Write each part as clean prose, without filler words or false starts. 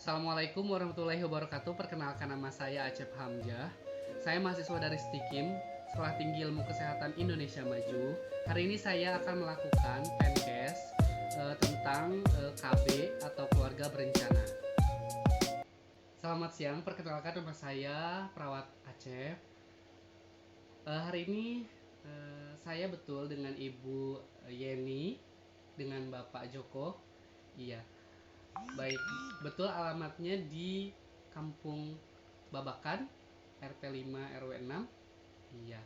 Assalamualaikum warahmatullahi wabarakatuh. Perkenalkan, nama saya Acep Hamzah. Saya mahasiswa dari STIKIM, Sekolah Tinggi Ilmu Kesehatan Indonesia Maju. Hari ini saya akan melakukan pencast tentang KB atau keluarga berencana. Selamat siang, perkenalkan nama saya Perawat Acep. Hari ini saya betul dengan Ibu Yeni, dengan Bapak Joko. Iya, baik, betul alamatnya di Kampung Babakan, RT 5 RW 6. Iya.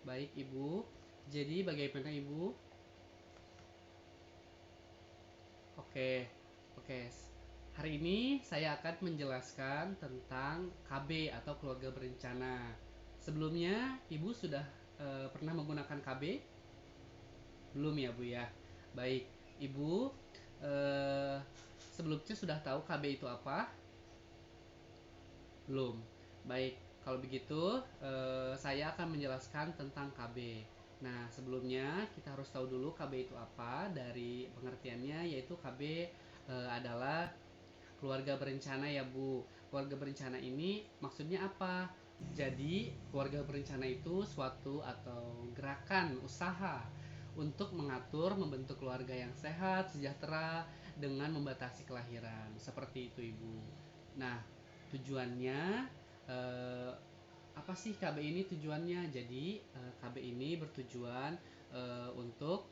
Baik, Ibu. Jadi bagaimana, Ibu? Oke. Oke. Hari ini saya akan menjelaskan tentang KB atau keluarga berencana. Sebelumnya, Ibu sudah pernah menggunakan KB? Belum ya, Bu ya. Baik, Ibu eh, sebelumnya sudah tahu KB itu apa? Belum. Baik, kalau begitu saya akan menjelaskan tentang KB. Nah, sebelumnya kita harus tahu dulu KB itu apa. Dari pengertiannya, yaitu KB adalah keluarga berencana ya, Bu. Keluarga berencana ini maksudnya apa? Jadi, keluarga berencana itu suatu atau gerakan usaha untuk mengatur membentuk keluarga yang sehat, sejahtera dengan membatasi kelahiran. Seperti itu, Ibu. Nah, tujuannya eh, apa sih KB ini tujuannya? Jadi KB ini bertujuan untuk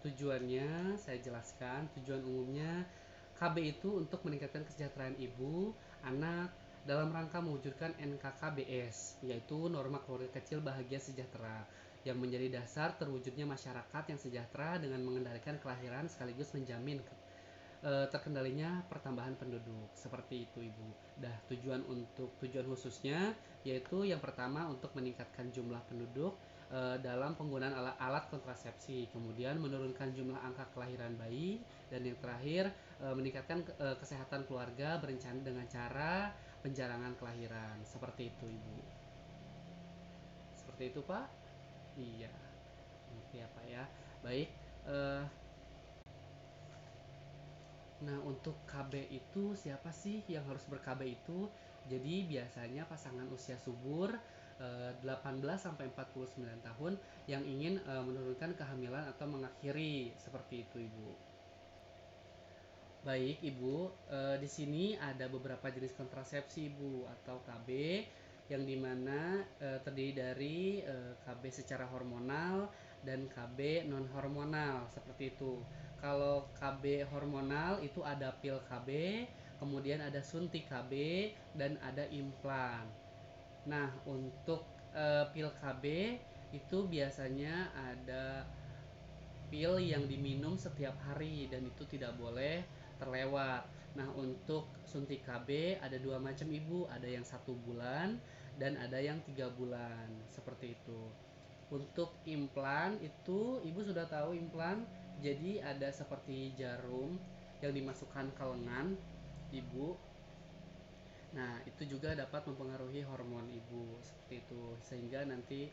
tujuannya saya jelaskan. Tujuan umumnya KB itu untuk meningkatkan kesejahteraan ibu, anak dalam rangka mewujudkan NKKBS, yaitu norma keluarga kecil bahagia sejahtera, yang menjadi dasar terwujudnya masyarakat yang sejahtera dengan mengendalikan kelahiran sekaligus menjamin terkendalinya pertambahan penduduk. Seperti itu, Ibu. Tujuan khususnya yaitu yang pertama untuk meningkatkan jumlah penduduk dalam penggunaan alat kontrasepsi, kemudian menurunkan jumlah angka kelahiran bayi, dan yang terakhir meningkatkan kesehatan keluarga berencana dengan cara penjarangan kelahiran. Seperti itu, Ibu. Seperti itu, Pak. Iya. Oke ya, Pak ya. Baik. eh, Nah, untuk KB itu siapa sih yang harus ber-KB itu? Jadi biasanya pasangan usia subur 18 sampai 49 tahun yang ingin menurunkan kehamilan atau mengakhiri, seperti itu, Ibu. Baik, Ibu, di sini ada beberapa jenis kontrasepsi, Ibu, atau KB, yang dimana terdiri dari KB secara hormonal dan KB non hormonal, seperti itu. Kalau KB hormonal itu ada pil KB, kemudian ada suntik KB, dan ada implan. Nah, untuk pil KB itu biasanya ada pil yang diminum setiap hari dan itu tidak boleh terlewat. Nah, untuk suntik KB ada dua macam, Ibu, ada yang 1 bulan dan ada yang 3 bulan, seperti itu. Untuk implan itu Ibu sudah tahu implan, jadi ada seperti jarum yang dimasukkan ke lengan Ibu. Nah, itu juga dapat mempengaruhi hormon ibu, seperti itu, sehingga nanti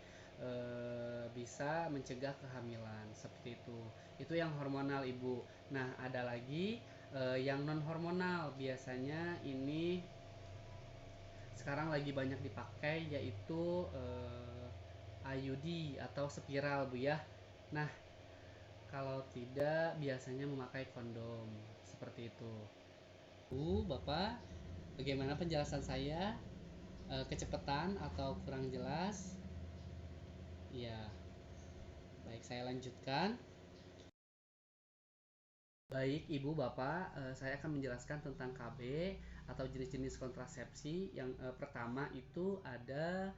bisa mencegah kehamilan, seperti itu. Itu yang hormonal, Ibu. Nah, ada lagi yang non hormonal. Biasanya ini sekarang lagi banyak dipakai, yaitu IUD atau spiral, Bu ya. Nah, kalau tidak biasanya memakai kondom, seperti itu. Bu, Bapak, bagaimana penjelasan saya? Kecepatan atau kurang jelas? Ya, baik, saya lanjutkan. Baik, Ibu, Bapak, saya akan menjelaskan tentang KB atau jenis-jenis kontrasepsi. Yang pertama itu ada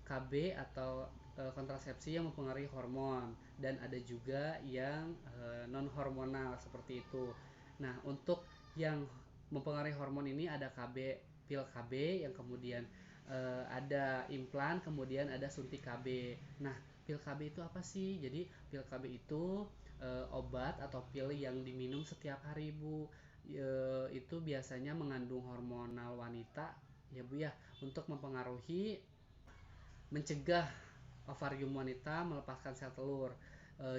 KB atau kontrasepsi yang mempengaruhi hormon, dan ada juga yang non hormonal, seperti itu. Nah, untuk yang mempengaruhi hormon ini ada KB, pil KB, yang kemudian ada implan, kemudian ada suntik KB. Nah, pil KB itu apa sih? Jadi pil KB itu obat atau pil yang diminum setiap hari, Bu. Itu biasanya mengandung hormonal wanita ya, Bu ya, untuk mempengaruhi mencegah ovarium wanita melepaskan sel telur.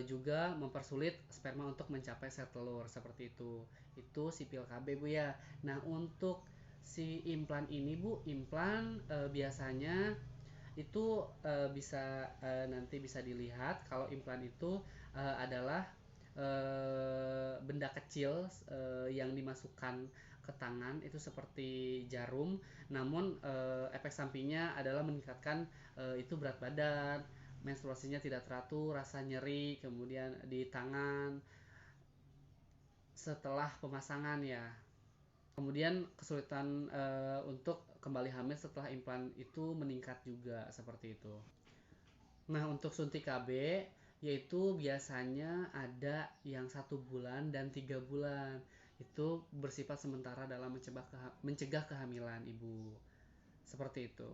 juga mempersulit sperma untuk mencapai sel telur seperti itu. Itu si pil KB Bu ya. Nah, untuk si implan ini Bu, implan biasanya itu nanti bisa dilihat kalau implan itu adalah benda kecil yang dimasukkan ke tangan itu seperti jarum, namun efek sampingnya adalah meningkatkan itu berat badan, menstruasinya tidak teratur, rasa nyeri, kemudian di tangan setelah pemasangan ya. Kemudian kesulitan untuk kembali hamil setelah implan itu meningkat juga seperti itu. Nah, untuk suntik KB yaitu biasanya ada yang 1 bulan dan 3 bulan. Itu bersifat sementara dalam mencegah kehamilan ibu. Seperti itu.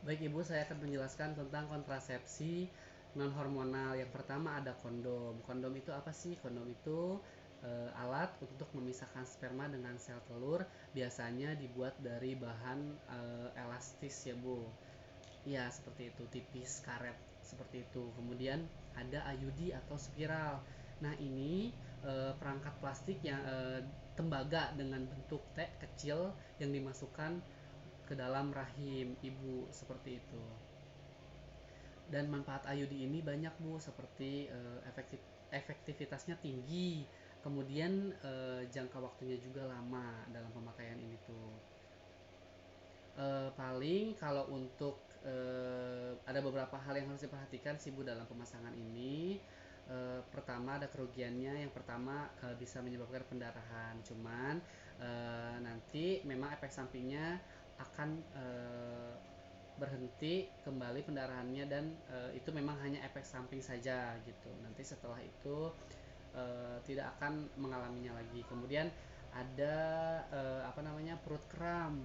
Baik ibu, saya akan menjelaskan tentang kontrasepsi non hormonal. Yang pertama ada kondom. Kondom itu apa sih? Kondom itu alat untuk memisahkan sperma dengan sel telur. Biasanya dibuat dari bahan elastis ya bu. Ya, seperti itu, tipis, karet, seperti itu. Kemudian ada IUD atau spiral. Nah, ini perangkat plastik yang tembaga dengan bentuk T kecil yang dimasukkan ke dalam rahim ibu seperti itu. Dan manfaat IUD ini banyak Bu, seperti efektivitasnya tinggi, kemudian jangka waktunya juga lama dalam pemakaian ini tuh. Paling kalau untuk ada beberapa hal yang harus diperhatikan sih Bu dalam pemasangan ini. Pertama ada kerugiannya, yang pertama bisa menyebabkan pendarahan, cuman nanti memang efek sampingnya akan berhenti kembali pendarahannya, dan itu memang hanya efek samping saja gitu. Nanti setelah itu tidak akan mengalaminya lagi. Kemudian ada perut kram.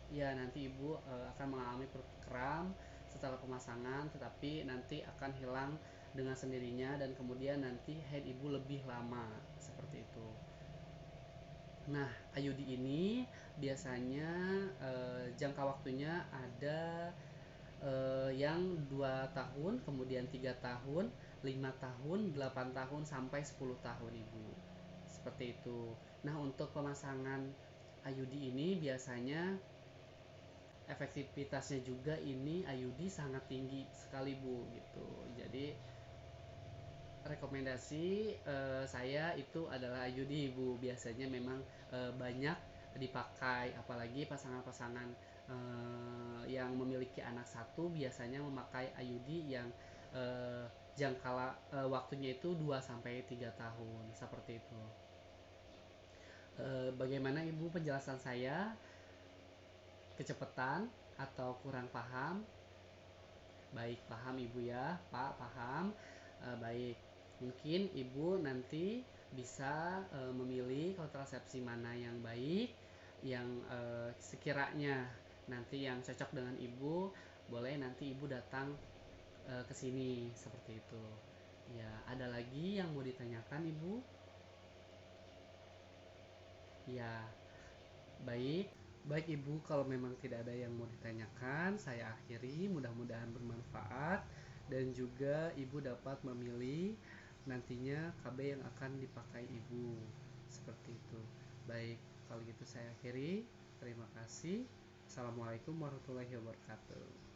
Ya, nanti ibu akan mengalami perut kram setelah pemasangan, tetapi nanti akan hilang dengan sendirinya, dan kemudian nanti haid ibu lebih lama seperti itu. Nah, IUD ini biasanya jangka waktunya ada yang 2 tahun, kemudian 3 tahun, 5 tahun, 8 tahun, sampai 10 tahun ibu. Seperti itu. Nah, untuk pemasangan IUD ini biasanya efektivitasnya juga ini IUD sangat tinggi sekali Bu gitu. Jadi rekomendasi saya itu adalah IUD Ibu. Biasanya memang banyak dipakai, apalagi pasangan-pasangan yang memiliki anak satu biasanya memakai IUD yang jangka waktunya itu 2 sampai 3 tahun seperti itu. Bagaimana Ibu penjelasan saya? Kecepatan atau kurang paham? Baik, paham Ibu ya, Pak, paham. Baik, mungkin Ibu nanti bisa memilih kontrasepsi mana yang baik, yang sekiranya nanti yang cocok dengan Ibu, boleh nanti Ibu datang ke sini seperti itu. Ya, ada lagi yang mau ditanyakan Ibu? Ya, baik. Baik Ibu, kalau memang tidak ada yang mau ditanyakan, saya akhiri. Mudah-mudahan bermanfaat dan juga Ibu dapat memilih nantinya KB yang akan dipakai Ibu. Seperti itu. Baik, kalau gitu saya akhiri. Terima kasih. Assalamualaikum warahmatullahi wabarakatuh.